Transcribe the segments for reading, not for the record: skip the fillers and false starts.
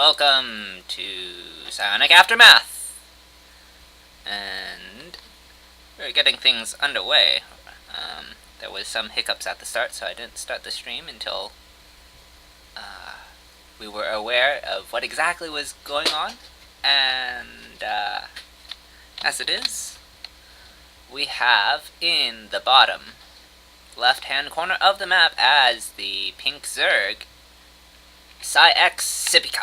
welcome to Psionic Aftermath! And we're getting things underway. There was some hiccups at the start, so I didn't start the stream until we were aware of what exactly was going on. And as it is, we have in the bottom left-hand corner of the map as the pink Zerg, PsiX Yankees.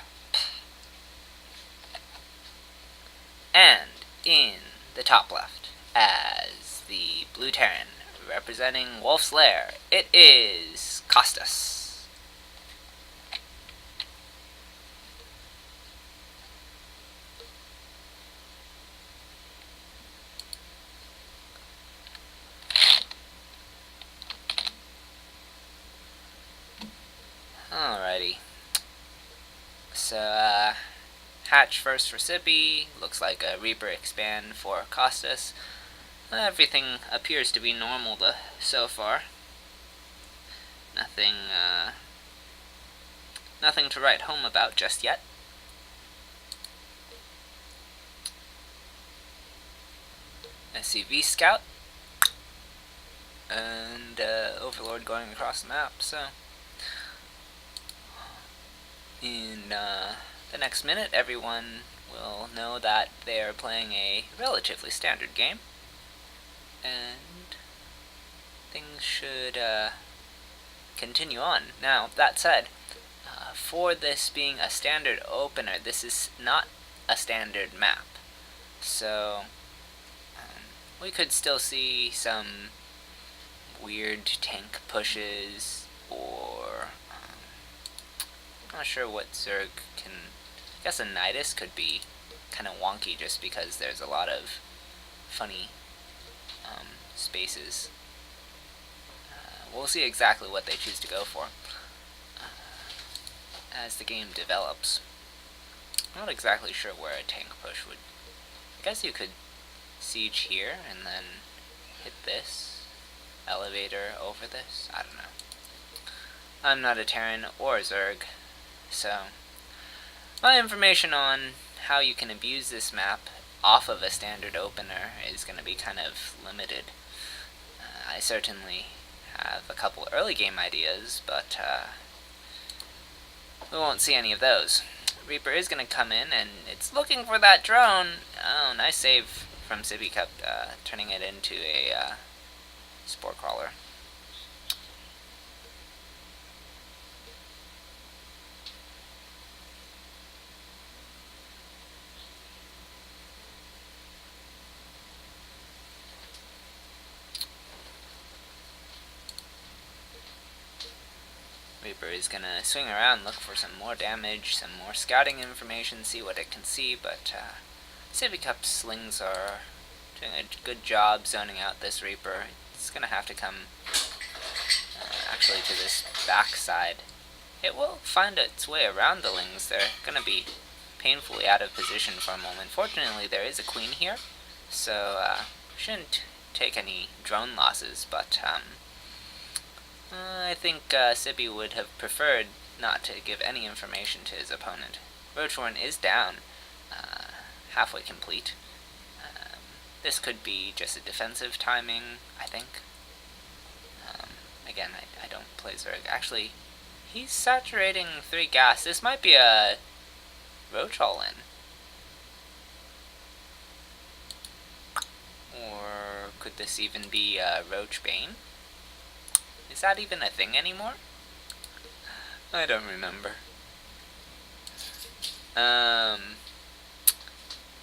And in the top left, as the blue Terran representing Wolf's Lair, it is Costas. Alrighty. So, hatch first for Sippy, looks like a Reaper expand for Costas. Everything appears to be normal so far. Nothing to write home about just yet. SCV Scout and Overlord going across the map, so in the next minute everyone will know that they are playing a relatively standard game, and things should continue on. Now, that said, for this being a standard opener, this is not a standard map, so we could still see some weird tank pushes, or I'm not sure what Zerg can. I guess a Nidus could be kind of wonky just because there's a lot of funny spaces. We'll see exactly what they choose to go for as the game develops. I'm not exactly sure where a tank push would. I guess you could siege here and then hit this elevator over this. I don't know. I'm not a Terran or a Zerg, so my information on how you can abuse this map off of a standard opener is going to be kind of limited. I certainly have a couple early game ideas, but we won't see any of those. Reaper is going to come in, and it's looking for that drone. Oh, nice save from Sippy Cup, turning it into a spore crawler. Reaper is going to swing around, look for some more damage, some more scouting information, see what it can see, but Sippy Cup's slings are doing a good job zoning out this Reaper. It's going to have to come actually to this back side. It will find its way around the lings. They're going to be painfully out of position for a moment. Fortunately, there is a queen here, so shouldn't take any drone losses, but I think Sippy would have preferred not to give any information to his opponent. Roachhorn is down, halfway complete. This could be just a defensive timing, I think. Again, I don't play Zerg. Actually, he's saturating 3 gas. This might be a Roach all-in. Or could this even be a Roach Bane? Is that even a thing anymore? I don't remember.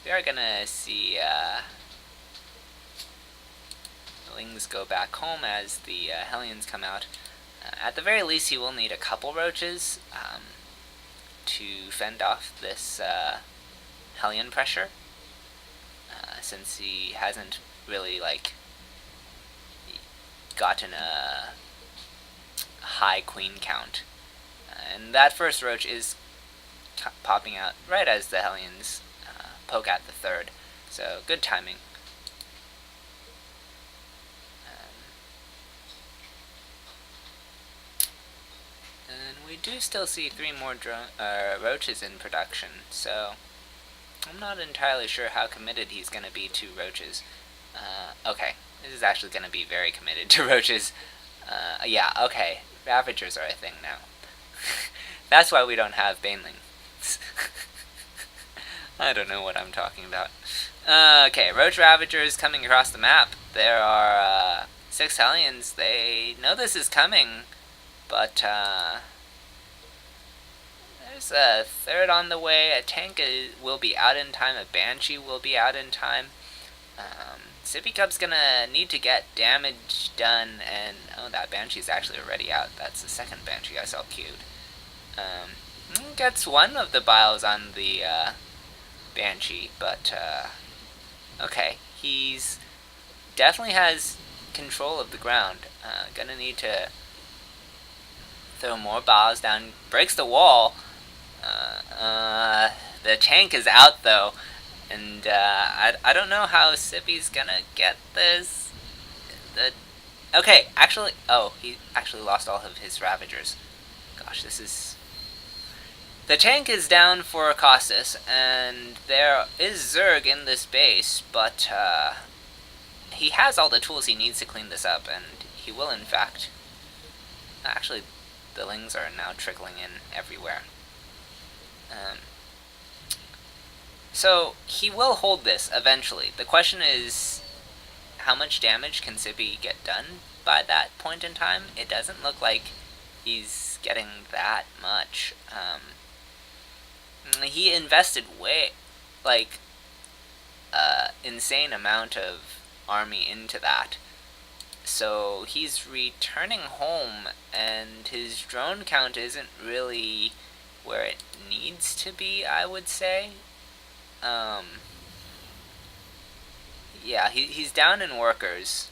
We are gonna see the Lings go back home as the Hellions come out. At the very least, he will need a couple roaches to fend off this Hellion pressure, since he hasn't really gotten a high queen count. And that first roach is popping out right as the Hellions poke at the third, so good timing. And we do still see 3 more roaches in production, so I'm not entirely sure how committed he's going to be to roaches. Okay, this is actually going to be very committed to roaches. Yeah, okay, Ravagers are a thing now. That's why we don't have banelings. I don't know what I'm talking about. Okay, Roach Ravagers coming across the map. There are 6 Hellions. They know this is coming, but there's a 3rd on the way. A tank will be out in time. A Banshee will be out in time. Sippy Cup's gonna need to get damage done, and oh, that Banshee's actually already out. That's the 2nd Banshee I saw queued. Gets one of the biles on the Banshee, but okay, he's definitely has control of the ground. Gonna need to throw more biles down. Breaks the wall. The tank is out though, and I don't know how Sippy's gonna get this. Okay, actually, oh, he actually lost all of his Ravagers. Gosh, this is... The tank is down for Costas, and there is Zerg in this base, but he has all the tools he needs to clean this up, and he will in fact. Actually, the lings are now trickling in everywhere. So he will hold this eventually. The question is, how much damage can Sippy get done by that point in time? It doesn't look like he's getting that much. He invested insane amount of army into that. So he's returning home, and his drone count isn't really where it needs to be, I would say. Yeah, he's down in workers.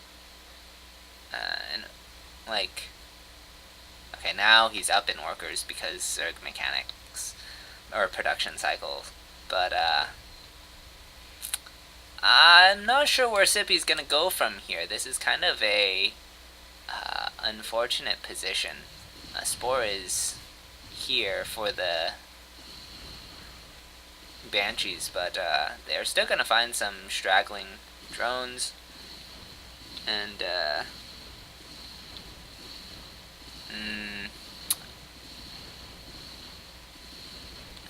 Okay, now he's up in workers because Zerg mechanics, or production cycle. But, I'm not sure where Sippy's gonna go from here. This is kind of a unfortunate position. Spore is here for the Banshees, but they're still gonna find some straggling drones, and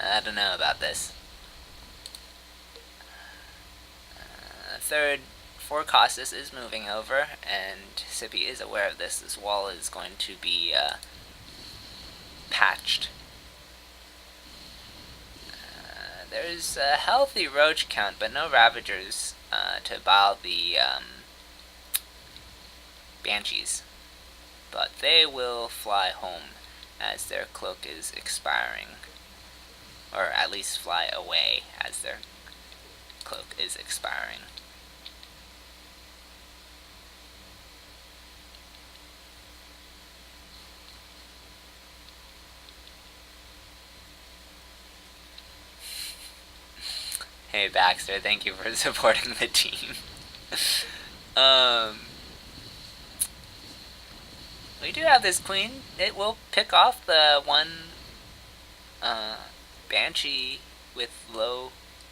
I don't know about this. 3rd for Costas is moving over, and Sippy is aware of this. This wall is going to be patched. There's a healthy roach count, but no Ravagers to bile the Banshees. But they will fly home as their cloak is expiring. Or at least fly away as their cloak is expiring. Hey Baxter, thank you for supporting the team. We do have this queen. It will pick off the one Banshee with low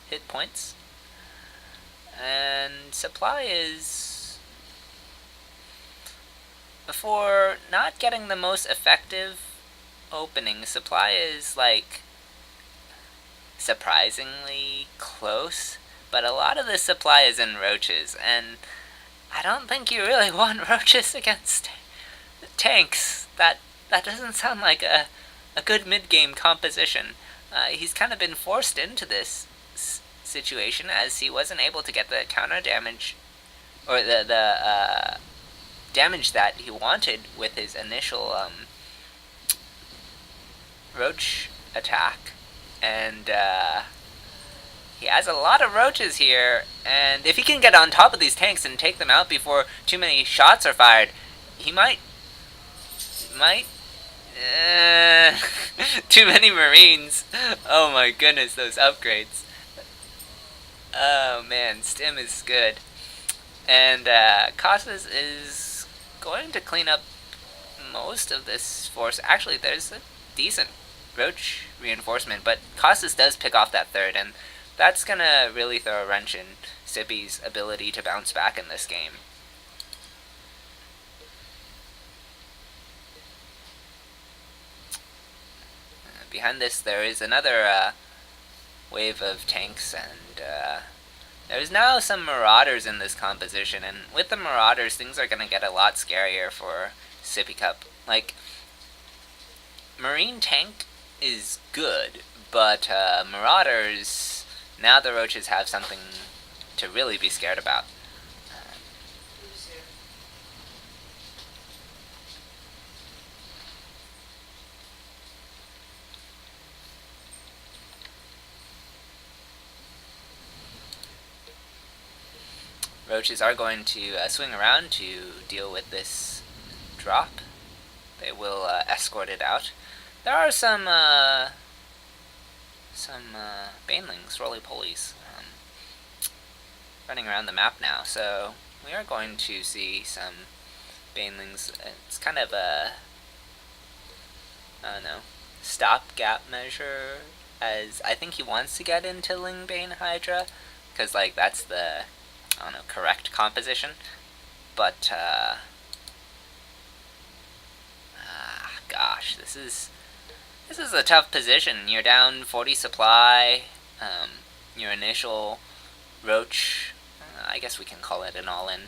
hit points. And supply is... For not getting the most effective opening, supply is like surprisingly close, but a lot of the supply is in roaches, and I don't think you really want roaches against tanks. That doesn't sound like a good mid-game composition. He's kind of been forced into this situation as he wasn't able to get the counter damage, or the damage that he wanted with his initial roach attack. And he has a lot of roaches here, and if he can get on top of these tanks and take them out before too many shots are fired, he might too many Marines. Oh my goodness, those upgrades. Oh man, Stim is good. And Costas is going to clean up most of this force. Actually, there's a decent Roach reinforcement, but Costas does pick off that third, and that's gonna really throw a wrench in Sippy's ability to bounce back in this game. Behind this, there is another wave of tanks, and there's now some Marauders in this composition, and with the Marauders, things are gonna get a lot scarier for Sippy Cup. Like, Marine Tank is good, but Marauders, now the Roaches have something to really be scared about. Roaches are going to swing around to deal with this drop. They will escort it out. There are some banelings, roly-polies, running around the map now, so we are going to see some banelings. It's kind of a, I don't know, stopgap measure, as I think he wants to get into Lingbane Hydra, because like that's the, I don't know, correct composition. But gosh, this is a tough position. You're down 40 supply. Your initial Roach, I guess we can call it an all-in,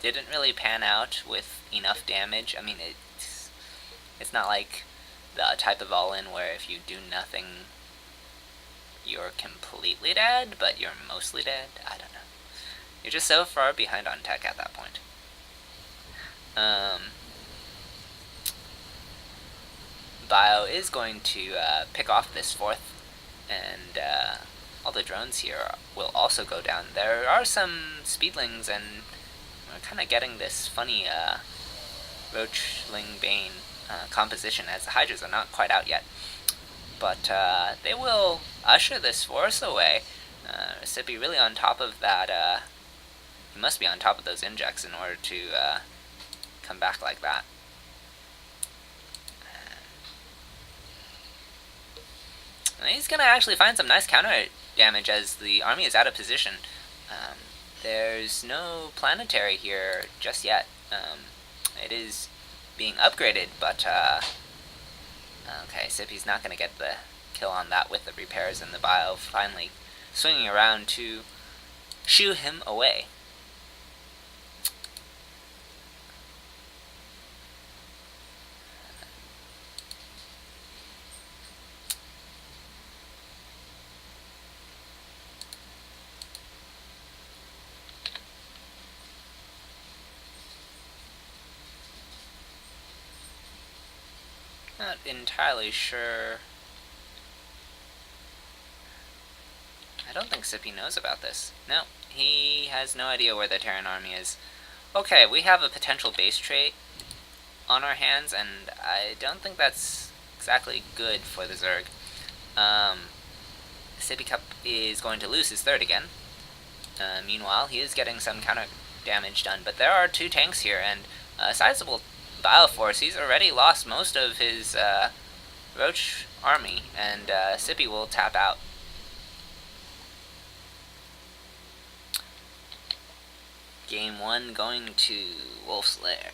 didn't really pan out with enough damage. I mean, it's not like the type of all-in where if you do nothing, you're completely dead, but you're mostly dead. I don't know. You're just so far behind on tech at that point. Bio is going to pick off this fourth, and all the drones here will also go down. There are some speedlings, and we're kind of getting this funny Roachling Bane composition, as the Hydras are not quite out yet. But they will usher this force away. Sippy really on top of that. He must be on top of those injects in order to come back like that. And he's going to actually find some nice counter damage as the army is out of position. There's no planetary here just yet. It is being upgraded, but okay, Sippy's not going to get the kill on that with the repairs, and the Bio finally swinging around to shoo him away. Not entirely sure. I don't think Sippy knows about this. No, he has no idea where the Terran army is. Okay, we have a potential base trait on our hands, and I don't think that's exactly good for the Zerg. Sippy Cup is going to lose his third again. Meanwhile, he is getting some counter damage done, but there are two tanks here, and a sizable Bioforce. He's already lost most of his Roach army, and Sippy will tap out. Game 1 going to Wolf's Lair.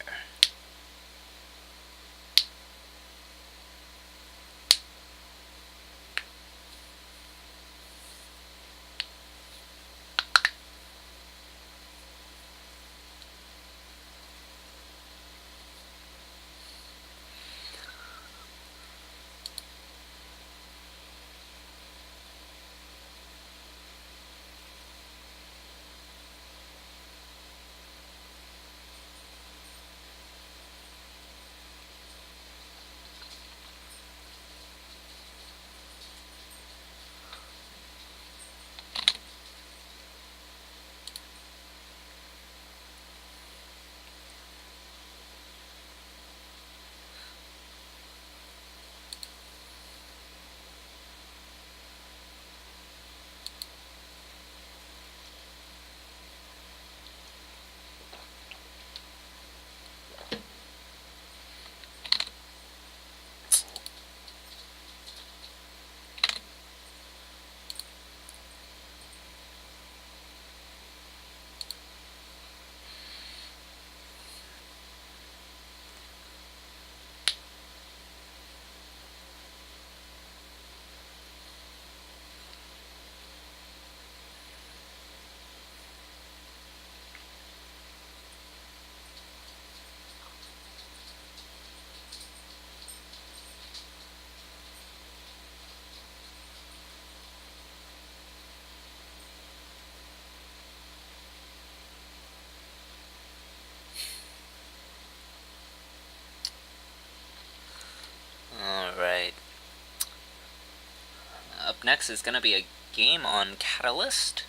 Up next is going to be a game on Catalyst.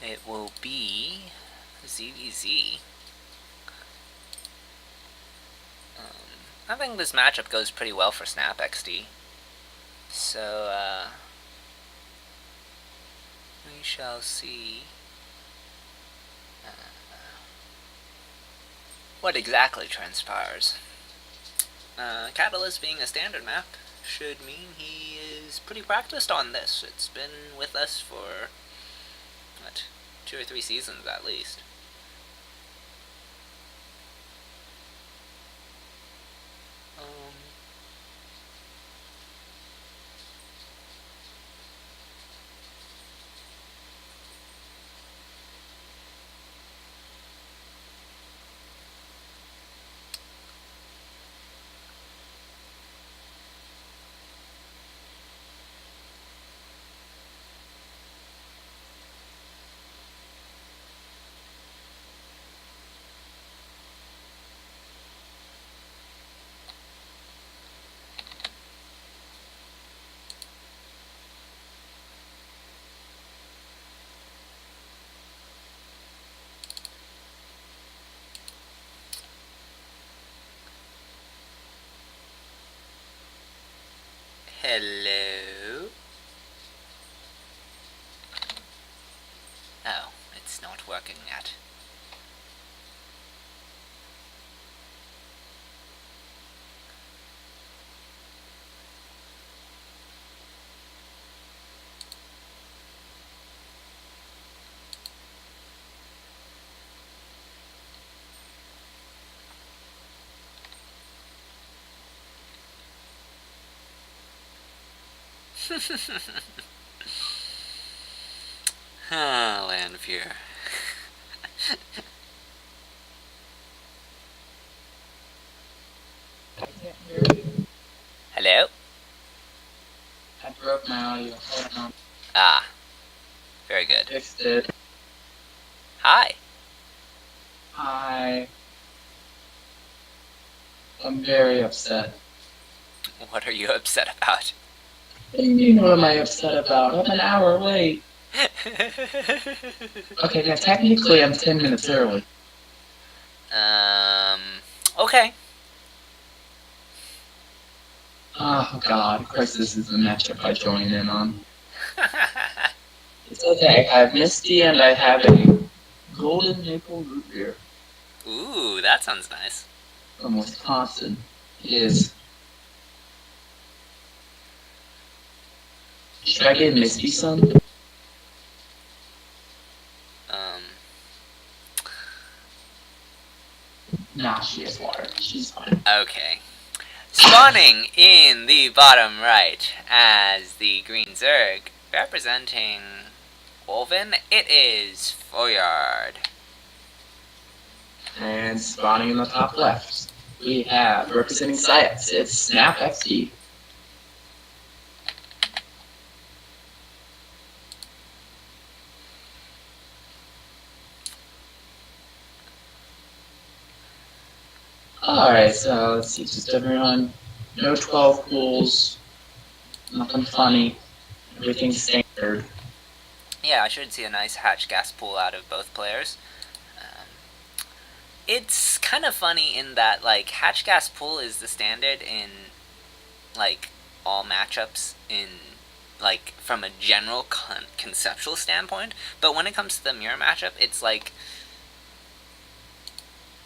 It will be ZVZ. I think this matchup goes pretty well for Snap XD. So, we shall see what exactly transpires. Catalyst being a standard map should mean he is pretty practiced on this. It's been with us for, what, 2 or 3 seasons at least. Hello? Oh, it's not working yet. Landfear. I can't hear you. Hello? I broke my audio. Hold on. Ah, very good. Fixed it. Hi. Hi. I'm very upset. What are you upset about? What do you mean, what am I upset about? I'm an hour late. Okay, now technically I'm 10 minutes early. Okay. Oh god, of course this is the matchup I joined in on. It's okay, I have Misty and I have a golden maple root beer Ooh, that sounds nice. from Wisconsin. It is. Should I give Misty some? Nah, she has water. She's fine. Okay. Spawning in the bottom right as the green Zerg, representing Wolven, it is Foyard. And spawning in the top left, we have, representing PsiX, it's Snap XD. Alright, so let's see, just everyone, no 12 pools, nothing funny, everything's standard. Yeah, I should see a nice hatch gas pool out of both players. It's kind of funny in that, like, hatch gas pool is the standard in, like, all matchups in, like, from a general conceptual standpoint, but when it comes to the mirror matchup, it's like,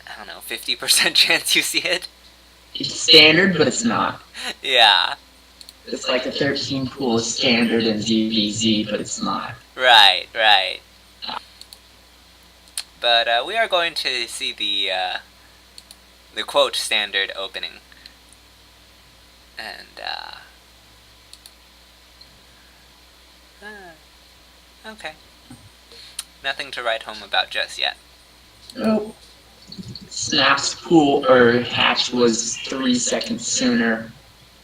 I don't know, 50% chance you see it. It's standard, but it's not. Yeah. It's like the 13 pool is standard in ZVZ, but it's not. Right, right. But we are going to see the quote standard opening. And, okay. Nothing to write home about just yet. Nope. Snap's pool, or hatch, was 3 seconds sooner,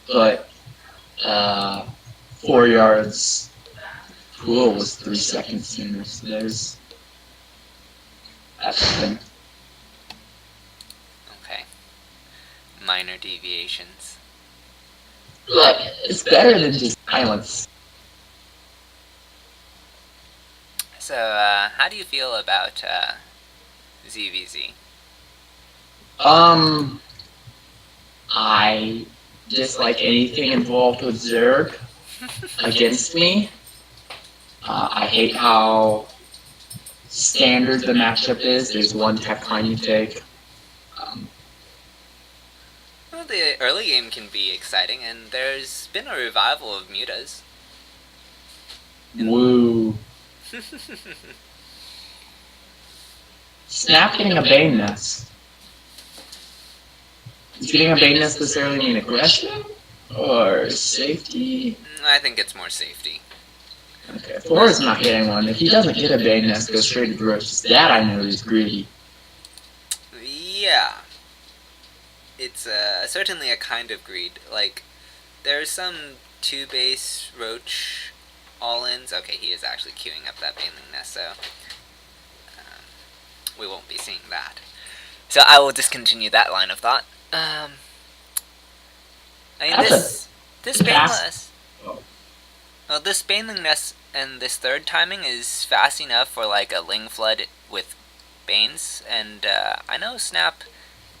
but 4 yards pool was 3 seconds sooner, so that's the thing. Okay. Minor deviations. But it's better than just silence. So, how do you feel about ZVZ? I dislike anything involved with Zerg against me. I hate how standard the matchup is. There's one tech line you take. Well, the early game can be exciting, and there's been a revival of mutas. Woo. Snap getting a Bane Nest. Is getting a Bane Nest necessarily mean aggression? Or safety? I think it's more safety. Okay, Thor is not getting one. If he doesn't get a Bane Nest, goes straight to Gross. That I know he's greedy. Yeah. It's certainly a kind of greed. Like, there's some 2-base Roach all-ins. Okay, he is actually queuing up that Baneling Nest, so we won't be seeing that. So I will discontinue that line of thought. I mean, this Baneless... Well, this Baneling Nest and this third timing is fast enough for, like, a Ling Flood with Banes, and I know Snap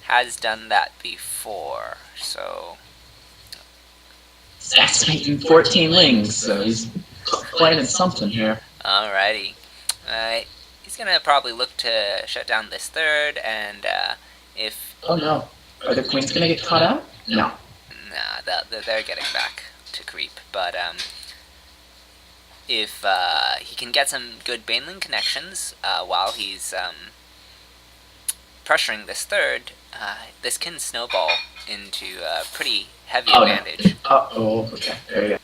has done that before, so... Snap's making 14 Lings, so he's planning something here. Alrighty. He's gonna probably look to shut down this third, and if... Oh no. Are the Queens gonna get caught out? No. Nah, they're getting back to creep, but if he can get some good Baneling connections while he's pressuring this third, this can snowball into a pretty heavy advantage. No. Uh-oh, okay, there you go.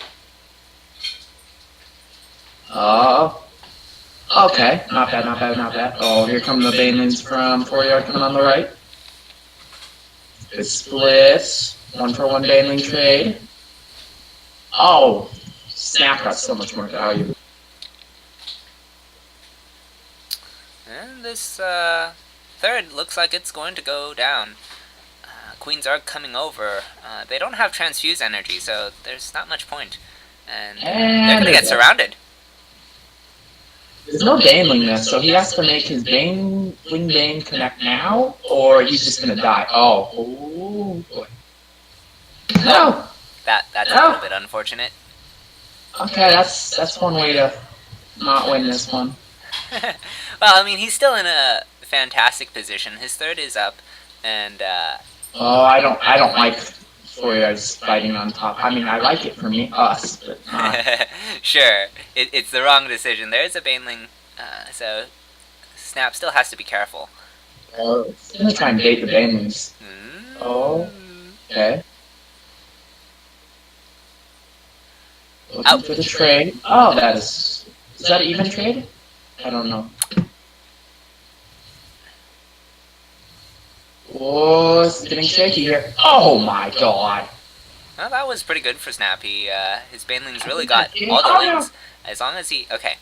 Oh. Okay, not bad, not bad, not bad. Oh, here come the Banelings from 4 yard coming on the right. It splits. 1-for-1 Baneling trade. Oh, Snap got so much more value. And this third looks like it's going to go down. Queens are coming over. They don't have transfuse energy, so there's not much point. And they're going to get surrounded. There's no Baneling Nest, so he has to make his Baneling Bane connect now, or he's just going to die. Oh, boy. No! That's a little bit unfortunate. Okay, that's one way to not win this one. Well, I mean, he's still in a fantastic position. His third is up, and oh, I don't like 4 yards fighting on top. I mean, I like it for us, but not. Sure, it's the wrong decision. There is a Baneling, so Snap still has to be careful. Oh, he's gonna try and bait the Banelings. Oh, okay. Looking for the trade. Oh, is that an even trade? I don't know. Oh, it's getting shaky here. Oh my god. Well, that was pretty good for Snap. His Banelings really got all the Lings. As long as he... Okay.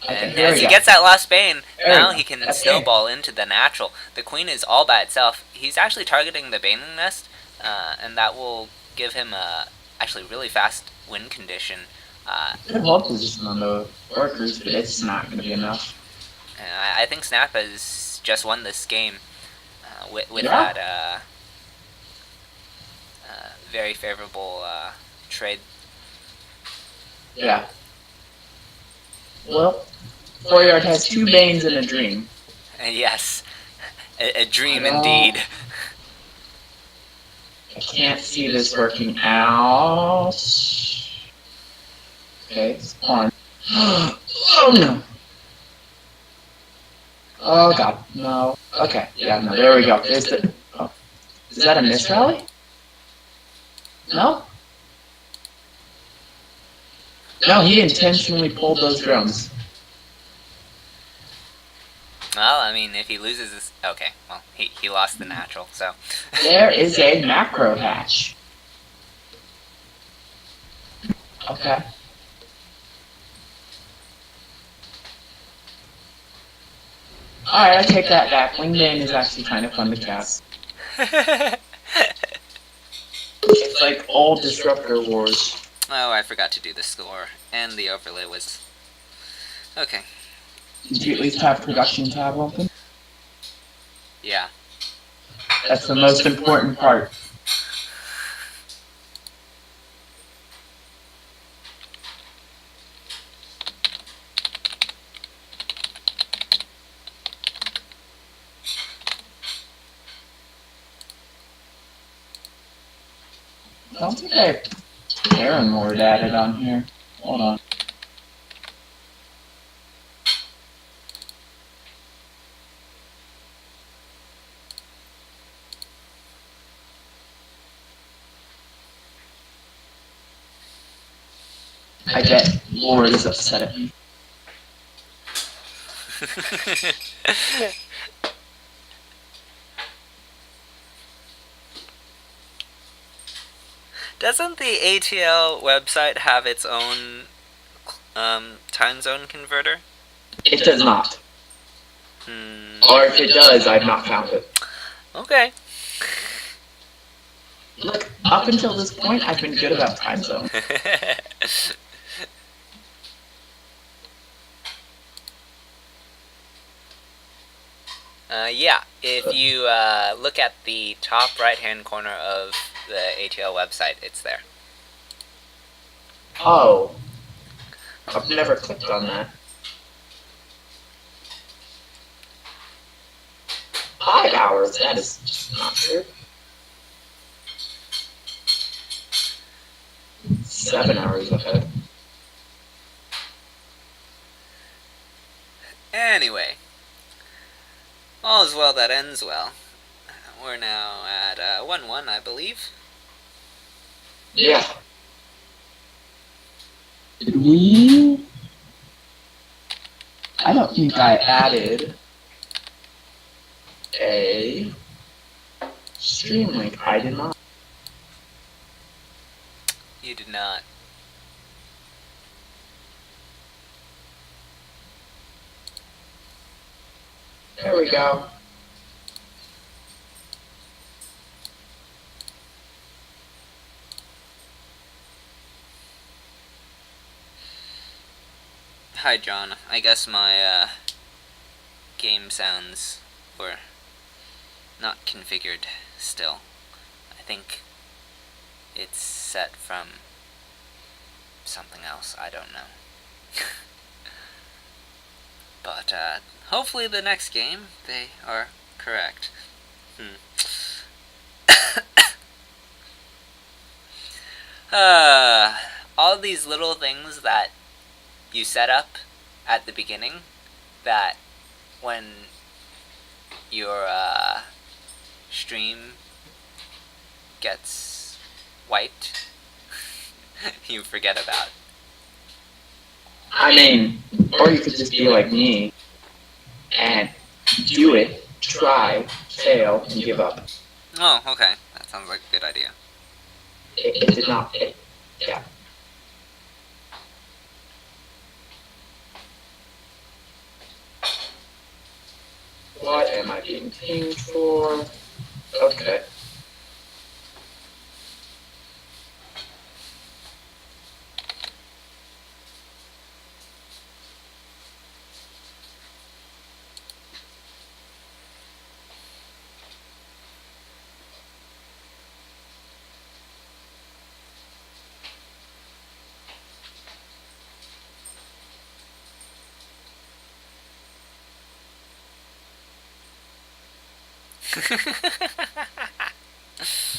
And as he gets that last Bane, now he can snowball into the natural. The Queen is all by itself. He's actually targeting the Baneling Nest, and that will give him a actually really fast win condition. Good hold position on the workers, but it's not going to be enough. I think Snap has just won this game with that very favorable trade. Yeah. Well, 4 yard has 2 Banes and a Dream. Yes, a dream indeed. I can't see this working out. Okay, it's on. Oh no! Oh god, no. Okay, yeah, no, there we go. There's the. Oh. Is that a miss rally? No? No, he intentionally pulled those drones. Well, I mean, if he loses this... Okay, well, he lost the natural, so... There is a macro hatch. Okay. Alright, I take that back. Wingman is actually kind of fun to cast. It's like old Disruptor Wars. Oh, I forgot to do the score, and the overlay was Okay. Did you at least have production tab open? Yeah. That's the most important part. Don't think I paranoid added on here. Hold on. I bet Lord is upset at me. Doesn't the ATL website have its own time zone converter? It does not. Or if it does, I've not found it. Okay. Look, up until this point, I've been good about time zone. Yeah, if you look at the top right-hand corner of the ATL website, it's there. Oh. I've never clicked on that. 5 hours, that is just not true. 7 hours ahead. Anyway, all is well that ends well. We're now at 1-1, I believe. Yeah. Did we? I don't think I added a stream link. I did not. You did not. There we go. Hi, John. I guess my game sounds were not configured still. I think it's set from something else. I don't know. But hopefully the next game they are correct. All these little things that you set up at the beginning that when your stream gets wiped, you forget about. I mean, or you could just be like me and do it, try, fail, and give up. Oh, okay. That sounds like a good idea. It did not. Yeah. What am I being pinged for? Okay.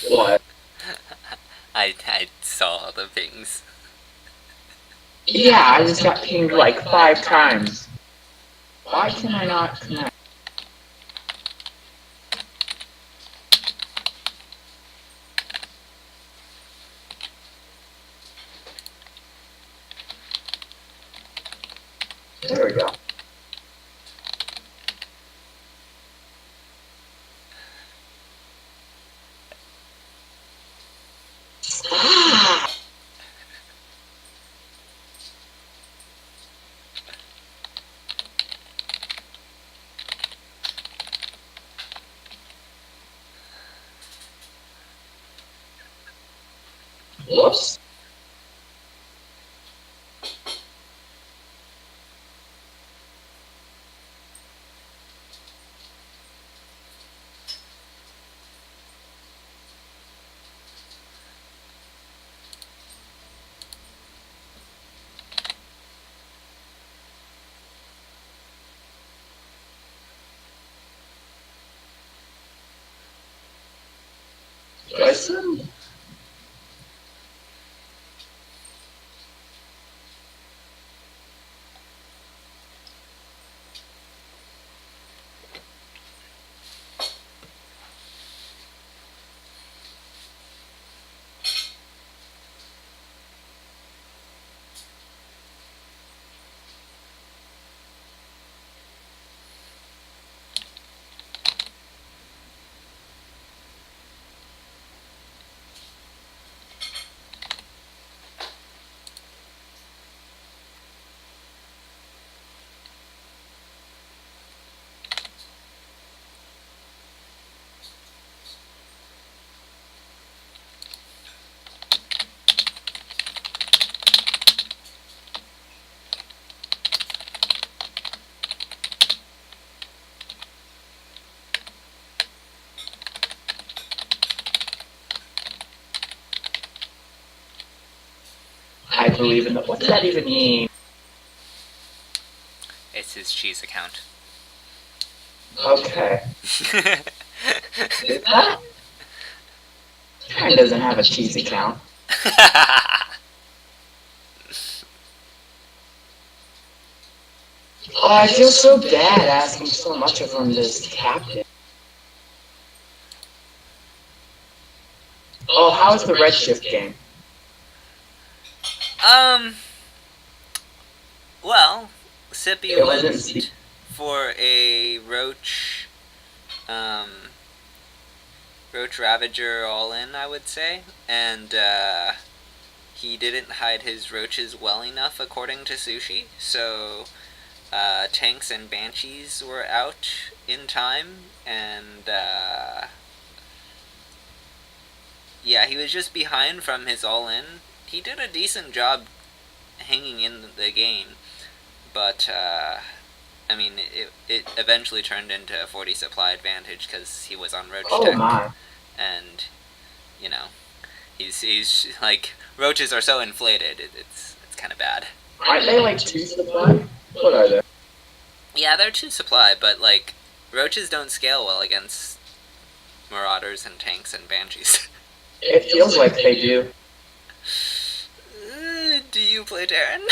What? I saw the pings. Yeah, I just got pinged like 5 times. Why can I not connect? There we go. Whoops. person? I believe in the. What does that even mean? It's his cheese account. Okay. Is that? Karen doesn't have a cheese account. Oh, I feel so bad asking so much of him, this captain. Oh, how's the redshift game? Well, Sippy It went wasn't. for a Roach Ravager all-in, I would say, and he didn't hide his roaches well enough, according to Sushi, so Tanks and Banshees were out in time, and yeah, he was just behind from his all-in. He did a decent job hanging in the game, but I mean, it eventually turned into a 40 supply advantage because he was on Roach Tech. Oh my. And, you know, he's like, roaches are so inflated, it's kind of bad. Aren't they like 2 supply? What are they? Yeah, they're 2 supply, but like, roaches don't scale well against Marauders and Tanks and Banshees. It feels like they do. Do you play Terran?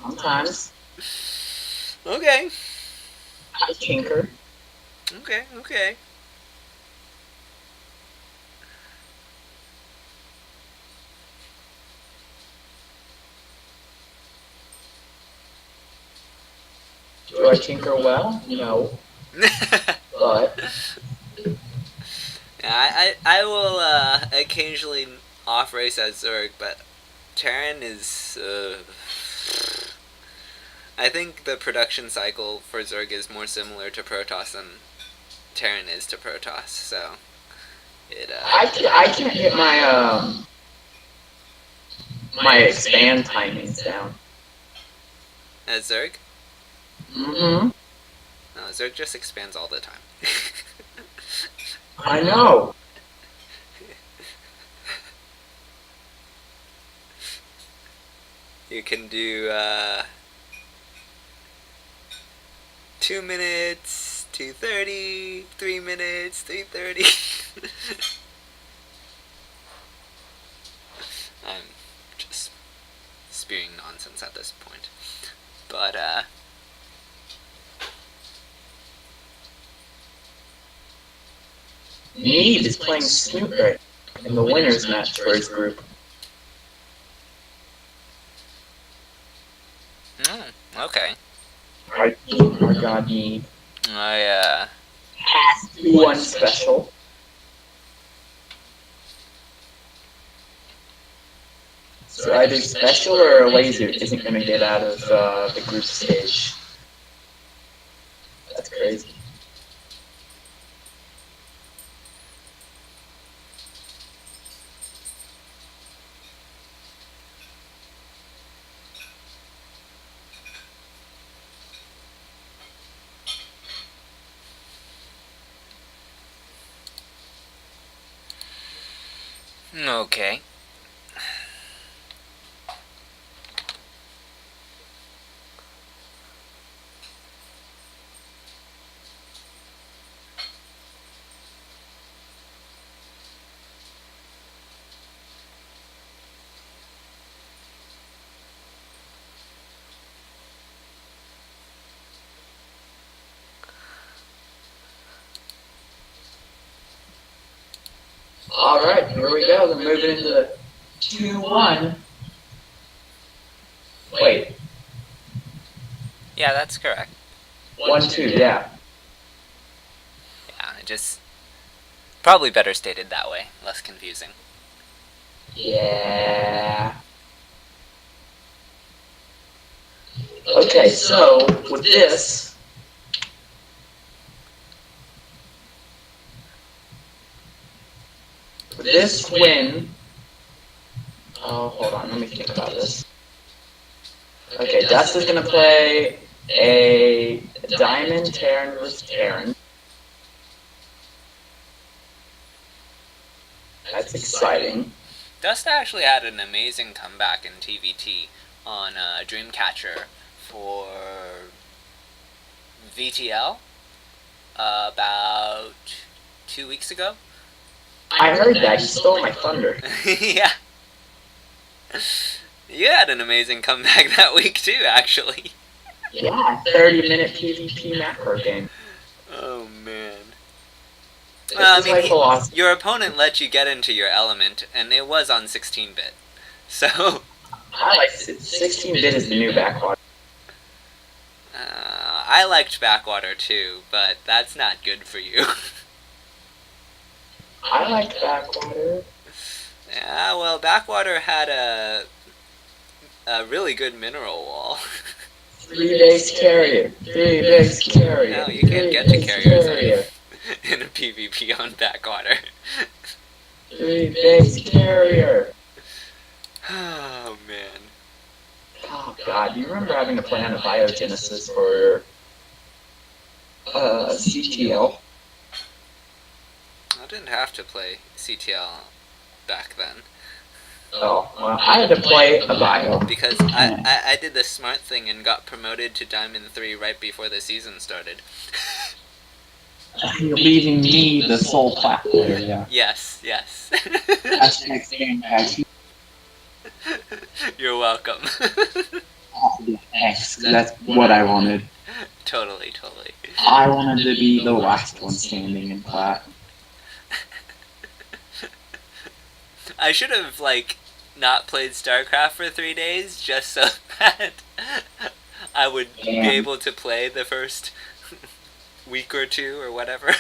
Sometimes. Okay. I tinker. Okay. Do I tinker well? No. But I will occasionally off-race as Zerg, but Terran is... I think the production cycle for Zerg is more similar to Protoss than Terran is to Protoss, so... I can't get my expand timings down. As Zerg? Mm-hmm. No, Zerg just expands all the time. I know. You can do 2 minutes, 2:30, 3 minutes, 3:30. I'm just spewing nonsense at this point. But Mead is playing Snoop right in the winners match for his group. okay. Oh my god, Mead. I One special. So either special or laser isn't going to get out of the group stage. That's crazy. okay. here we go. They're moving into the 2-1. Wait. Yeah, that's correct. 1-2, yeah. Yeah, it just probably better stated that way, less confusing. Yeah. Okay, so with this, win. Oh, hold on, let me think about this. Okay, Dust is going to play a Diamond Terran versus Terran. That's exciting. Dust actually had an amazing comeback in TVT on Dreamcatcher for VTL about 2 weeks ago. I heard that. He stole my thunder. Yeah. You had an amazing comeback that week too, actually. Yeah, 30-minute PvP macro game. Oh, man. This is my philosophy. Your opponent let you get into your element, and it was on 16-bit. So... I like 16-bit is the new backwater. I liked Backwater too, but that's not good for you. I liked Backwater. Yeah, well, Backwater had a really good mineral wall. 3-base carrier. 3-base carrier. No, you can't get to carriers in a PvP on Backwater. 3-base carrier. Oh, man. Oh, God. Do you remember having to play on a biogenesis for CTL? I didn't have to play CTL back then. Oh, well, I had to play a bio. Because I did the smart thing and got promoted to Diamond 3 right before the season started. You're leaving me the sole plat player, yeah. Yes. PsiX Yankees. You're welcome. Oh, yeah, thanks. That's what I wanted. Totally. I wanted to be the last one standing in plat. I should have, not played StarCraft for 3 days just so that I would be able to play the first week or two or whatever.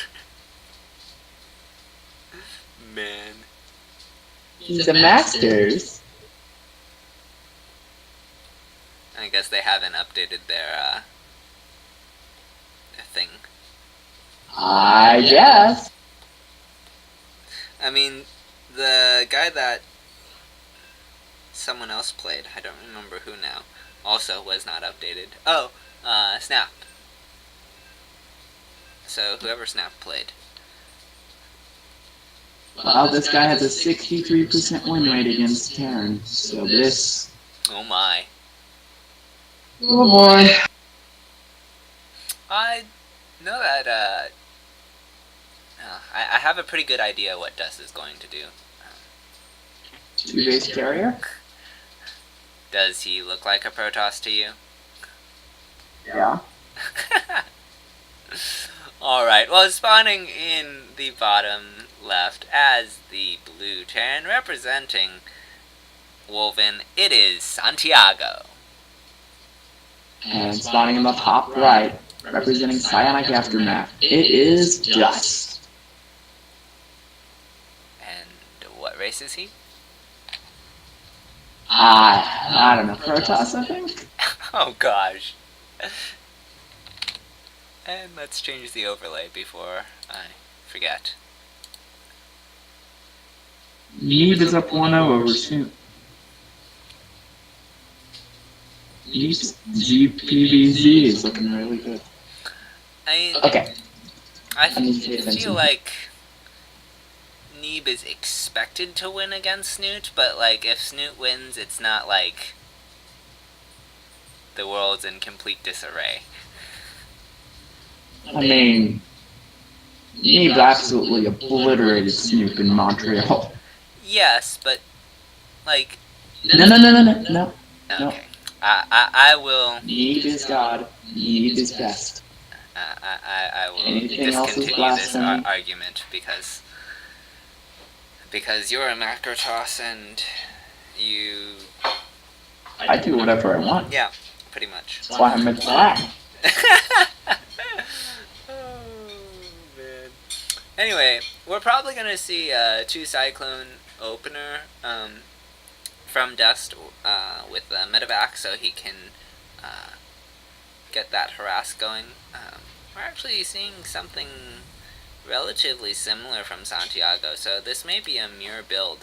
Man. He's a Masters. I guess they haven't updated their thing. I guess. I mean, the guy that someone else played, I don't remember who now, also was not updated. Oh, Snap. So whoever Snap played. Well, this guy has a 63% win rate against Terran, so this... Oh my. Oh boy. I know that, I have a pretty good idea what Dust is going to do. 2-base carrier? Does he look like a Protoss to you? Yeah. Alright, well, spawning in the bottom left as the blue Terran representing Wolven, it is Santiago. And spawning in the top right, representing Psionic Aftermath, it is Dust. And what race is he? I don't know, Protoss, I think? Oh gosh. And let's change the overlay before I forget. Need is up 1-0 over Snoop. GPVZ is looking really good. I mean, Okay. I feel like Neeb is expected to win against Snoot, but if Snoot wins, it's not like the world's in complete disarray. I mean, Neeb absolutely obliterated Snoop in Montreal. Yes, but No. Okay. I will. Neeb is God. Neeb is best. I will Anything else is discontinue this blasphemy. argument because you're a Macrotoss and you... I do whatever I want. Yeah, pretty much. That's why I'm in black. Oh, man. Anyway, we're probably going to see a 2 Cyclone opener from Dust with Medevac, so he can get that harass going. We're actually seeing something relatively similar from Santiago, so this may be a mirror build.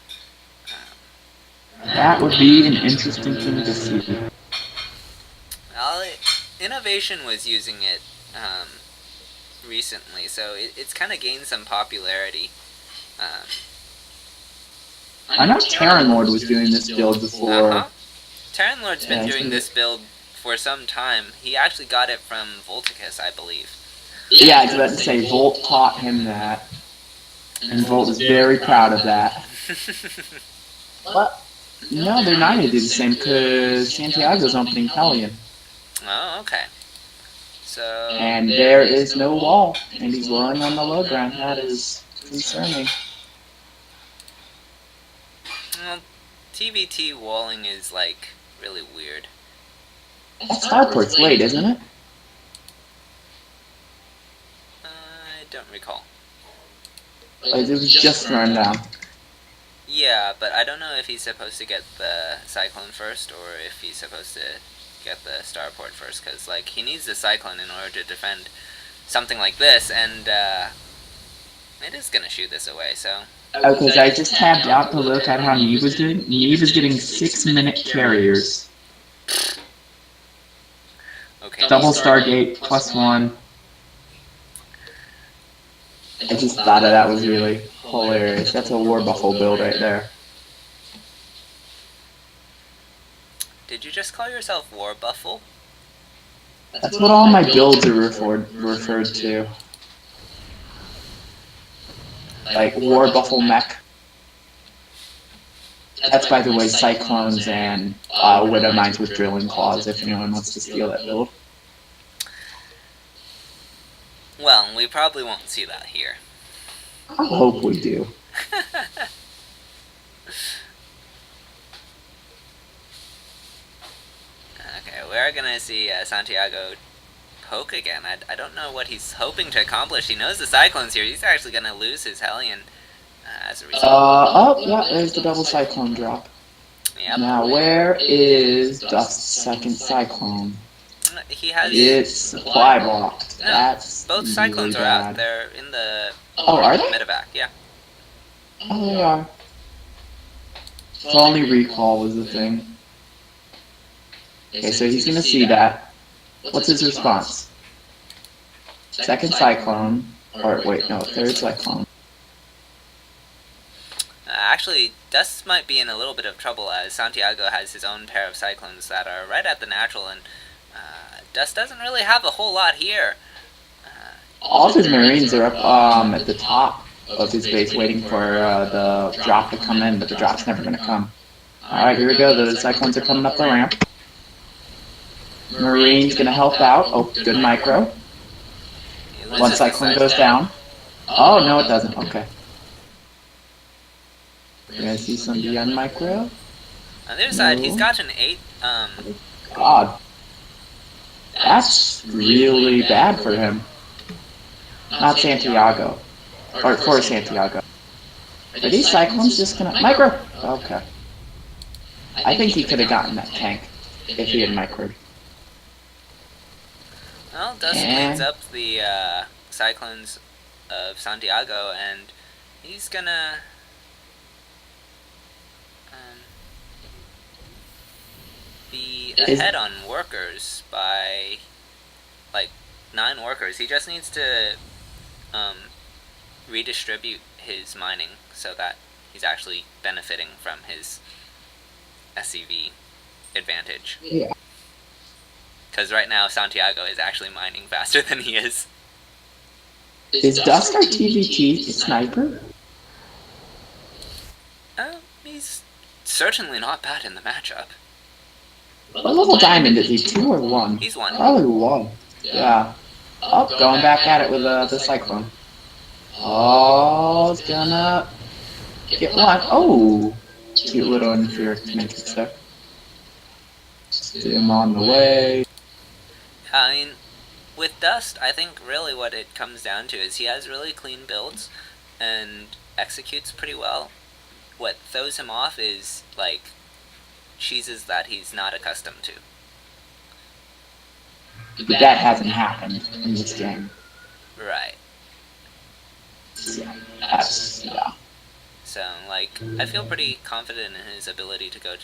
That would be an interesting thing to see. Well, Innovation was using it recently, so it's kind of gained some popularity. I know Terran Lord was doing this build before. Terran Lord's been doing this build for some time. He actually got it from Volticus, I believe. Yeah, I was about to say, Volt taught him that. And Volt is very proud of that. But, no, they're not going to do the same, because Santiago's opening Hellion. Oh, okay. So... And there is no wall, and he's rolling on the low ground. That is concerning. Well, TVT walling is, like, really weird. That starport's late, isn't it? I don't recall. It was just run down. Yeah, but I don't know if he's supposed to get the Cyclone first, or if he's supposed to get the Starport first, because, like, he needs the Cyclone in order to defend something like this, and, it is gonna shoot this away, so... Because I just tabbed out to look at how Neve was doing. Neve is getting 6-minute carriers. Okay. Double Stargate, +1. I just thought that was really hilarious. That's a War Buffalo build right there. Did you just call yourself War Buffle? That's what all my builds are referred to. Like War Buffalo Mech. That's, by the way, Cyclones and Widow Mines with Drilling Claws, if anyone wants to steal that build. Well, we probably won't see that here. I hope we do. Okay, we are gonna see Santiago poke again. I don't know what he's hoping to accomplish. He knows the Cyclone's here. He's actually gonna lose his Hellion as a result. Oh, yeah, there's the double Cyclone drop. Yep. Now, where is Dust's second Cyclone? He has... It's supply blocked. No, That's both Cyclones really are bad. out. They're in the... Oh, are they? Medevac, yeah. Oh, they are. If only recall was the thing. Okay, so he's gonna see that. What's his response? Second Cyclone. Or, wait, no, third Cyclone. Actually, Dust might be in a little bit of trouble as Santiago has his own pair of Cyclones that are right at the natural, and Dust doesn't really have a whole lot here. All of his Marines are up at the top of his base waiting for the drop to come in, but the drop's never going to come. Alright, here we go. The Cyclones are coming up the ramp. Marine's going to help out. Oh, good micro. One Cyclone goes down. Oh, no it doesn't. Okay. You guys see some beyond micro? On the other side, he's got an 8, God. That's really bad for him. Not Santiago. Or for Santiago. Are these Cyclones just gonna... Micro! Okay. I think he could have gotten that tank if he had microed. Well, Dust cleans up the Cyclones of Santiago, and he's gonna... be ahead on workers by, like, 9 workers. He just needs to redistribute his mining so that he's actually benefiting from his SCV advantage. Yeah. Because right now Santiago is actually mining faster than he is. Is Dust our TVT sniper? He's certainly not bad in the matchup. What level diamond is he? 2 or 1? He's 1. Probably 1. Yeah. Oh, going back at it with the Cyclone. Oh, it's gonna... Get one. Oh! Cute little inferiority matrix there. Stim on the way. I mean, with Dust, I think really what it comes down to is he has really clean builds and executes pretty well. What throws him off is, like, cheeses that he's not accustomed to. But that hasn't happened in this game. Right. Yeah. So, like, I feel pretty confident in his ability to go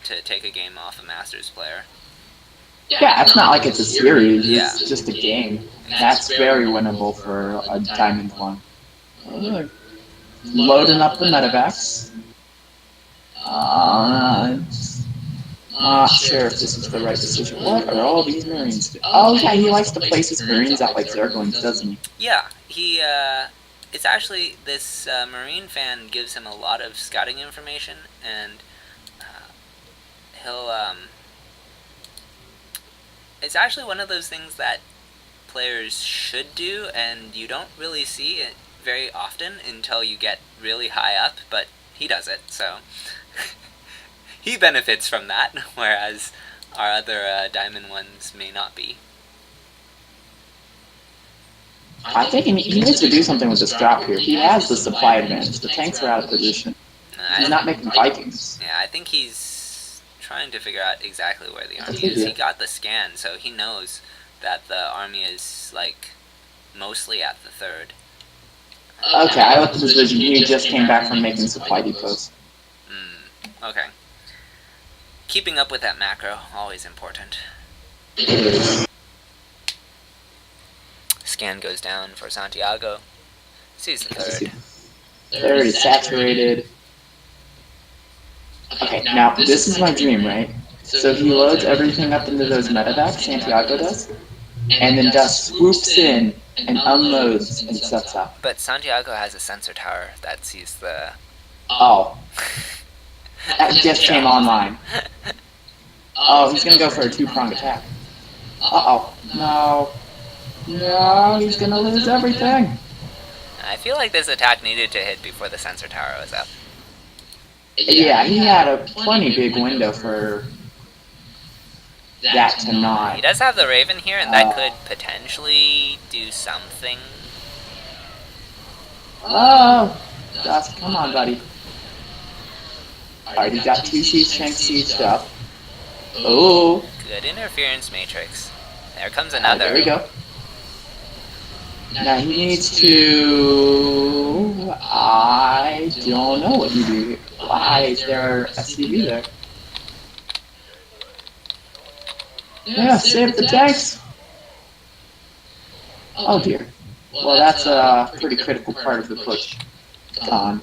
to take a game off a Masters player. Yeah, it's not like it's a series. Yeah. It's just a game. That's very winnable for a Diamond 1. Loading up the medevacs. Not sure if this is the right decision. What are all these Marines doing? Oh yeah, he likes to place his Marines out like Zerglings, doesn't he? Yeah, it's actually, this Marine fan gives him a lot of scouting information, and he'll, it's actually one of those things that players should do, and you don't really see it very often until you get really high up, but he does it, so he benefits from that, whereas our other Diamond ones may not be. I think he needs to do something with this drop here. He has the supply advantage. The tanks are out of position. He's not making Vikings. Yeah, I think he's trying to figure out exactly where the army is. He got the scan, so he knows that the army is, like, mostly at the third. Okay, I looked at his vision. He just came back from making supply depots. Okay. Keeping up with that macro, always important. It is. Scan goes down for Santiago. Sees the third. Third is saturated. Okay, now this is my dream, right? So he loads everything up into those medevacs, Santiago does, and then Dust swoops in and unloads and sets up. But Santiago has a sensor tower that sees the... Oh. That just came online. Oh, he's gonna go for a two-pronged attack. Uh-oh. No. No, he's gonna lose everything. I feel like this attack needed to hit before the sensor tower was up. Yeah, he had a plenty big window for that to not. He does have the Raven here, and that could potentially do something. Oh! Dust, come on, buddy. Alright, he got two Shanks sieged up. Oh! Good interference matrix. There comes another. There we go. Now he needs to... I don't know what you do here. Why is there a SCV there? Yeah, save the tanks! Oh dear. Well, that's a pretty critical part of the push. Gone.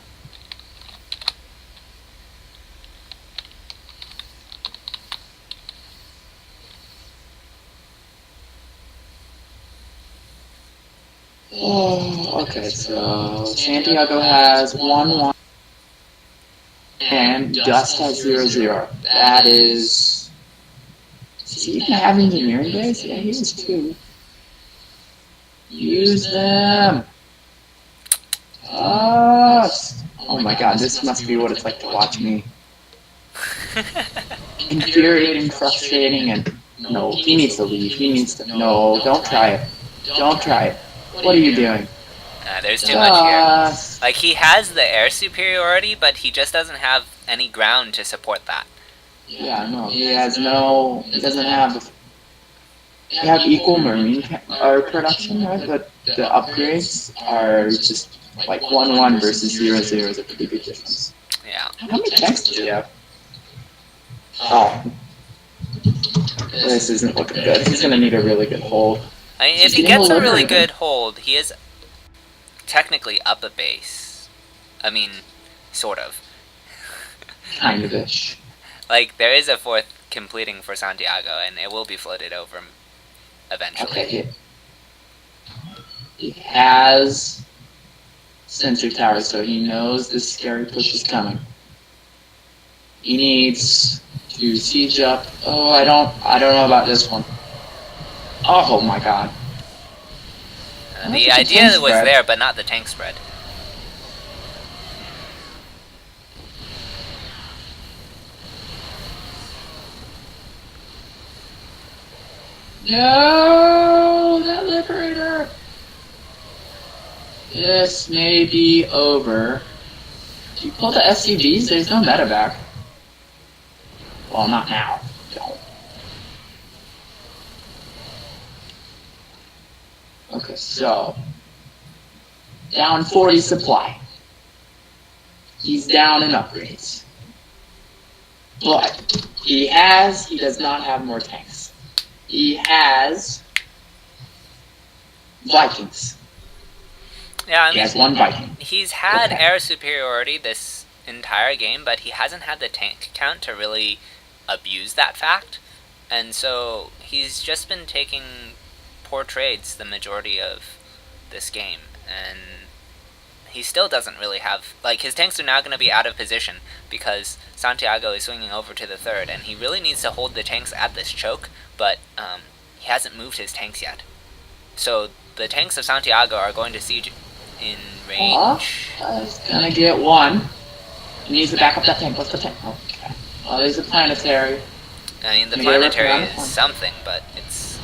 Oh, okay, so Santiago has 1-1 and Dust has 0-0. That is he even have engineering base? Yeah, he is too. Use them! Oh my god, this must be what it's like to watch me. Infuriating, frustrating, and no, he needs to leave. He needs to. No, don't try it. Don't try it. What are you doing? There's too much here. Like, he has the air superiority, but he just doesn't have any ground to support that. Yeah, no, he has no. He doesn't have. They have equal marine production, right? But the upgrades are just like 1-1 versus 0-0 is a pretty big difference. Yeah. How many tanks does he have? Oh. This isn't looking good. He's gonna need a really good hold. I mean, if he gets a really good hold, he is technically up a base. I mean, sort of. Kind of ish. Like, there is a fourth completing for Santiago, and it will be floated over eventually. Okay. He has sensor tower, so he knows this scary push is coming. He needs to siege up. Oh, I don't know about this one. Oh my god. The idea was there, but not the tank spread. No, that Liberator. This may be over. Do you pull the SCGs? There's no medevac. Well, not now. Don't. Okay, so down 40 supply. He's down in upgrades. But he does not have more tanks. He has Vikings. Yeah, I mean, he has one Viking. He's had air superiority this entire game, but he hasn't had the tank count to really abuse that fact. And so he's just been taking poor trades the majority of this game. And he still doesn't really have... Like, his tanks are now going to be out of position because Santiago is swinging over to the third, and he really needs to hold the tanks at this choke, but he hasn't moved his tanks yet. So the tanks of Santiago are going to siege in range. He's going to get one. He needs to back up that tank. What's the tank? Okay. Oh, there's a planetary. I mean, the planetary is something, but it's...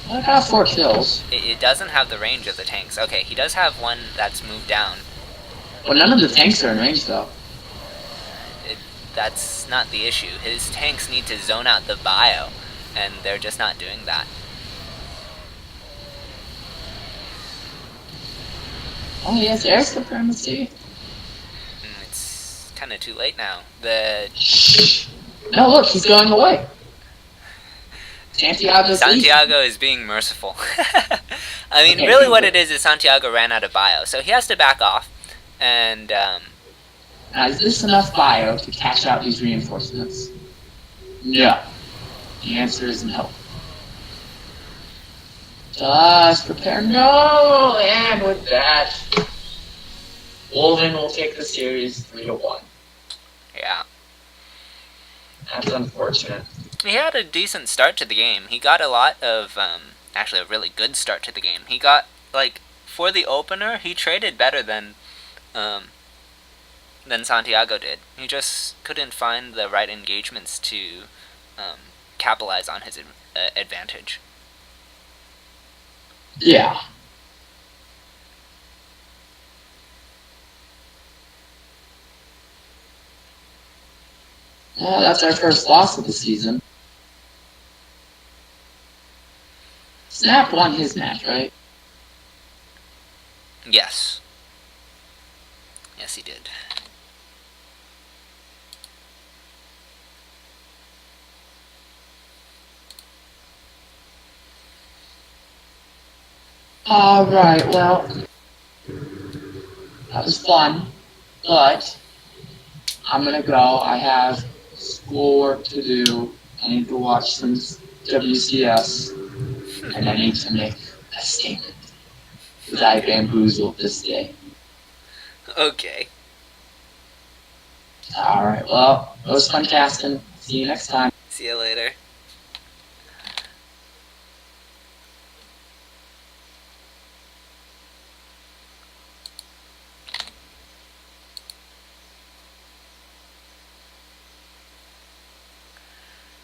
Well, it has 4 kills. It doesn't have the range of the tanks. Okay, he does have one that's moved down. Well, none of the tanks are in range, though. That's not the issue. His tanks need to zone out the bio, and they're just not doing that. Oh, he has air supremacy. It's kind of too late now. No, look, he's going away. Santiago is being merciful. I mean, really what it is Santiago ran out of bio, so he has to back off. And, now, is this enough bio to catch out these reinforcements? No. The answer is no. Just prepare. No! And with that, Wolven will take the series 3-1. Yeah. That's unfortunate. He had a decent start to the game. He got a lot of, actually a really good start to the game. He got, like, for the opener, he traded better than Santiago did. He just couldn't find the right engagements to capitalize on his advantage. Yeah. Well, that's our first loss of the season. Snap won his match, right? Yes. Yes, he did. Alright, well, that was fun, but I'm gonna go. I have schoolwork to do. I need to watch some WCS, and I need to make a statement. Because I bamboozled this day. Okay. Alright, well, it was fun casting. See you next time. See you later.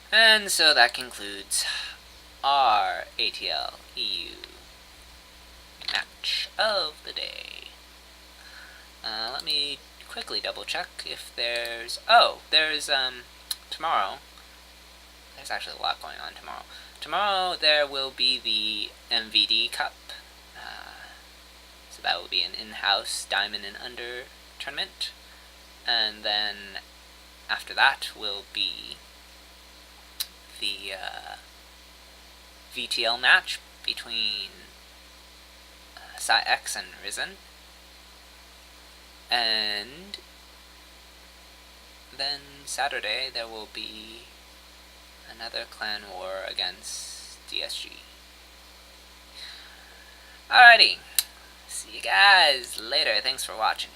And so that concludes our ATL EU match of the day. Let me quickly double check if there's... Oh, there's tomorrow. There's actually a lot going on tomorrow. Tomorrow there will be the MVD Cup. So that will be an in-house Diamond and Under tournament. And then after that will be the VTL match between PsiX and Risen. And then Saturday there will be another clan war against DSG. Alrighty, see you guys later. Thanks for watching.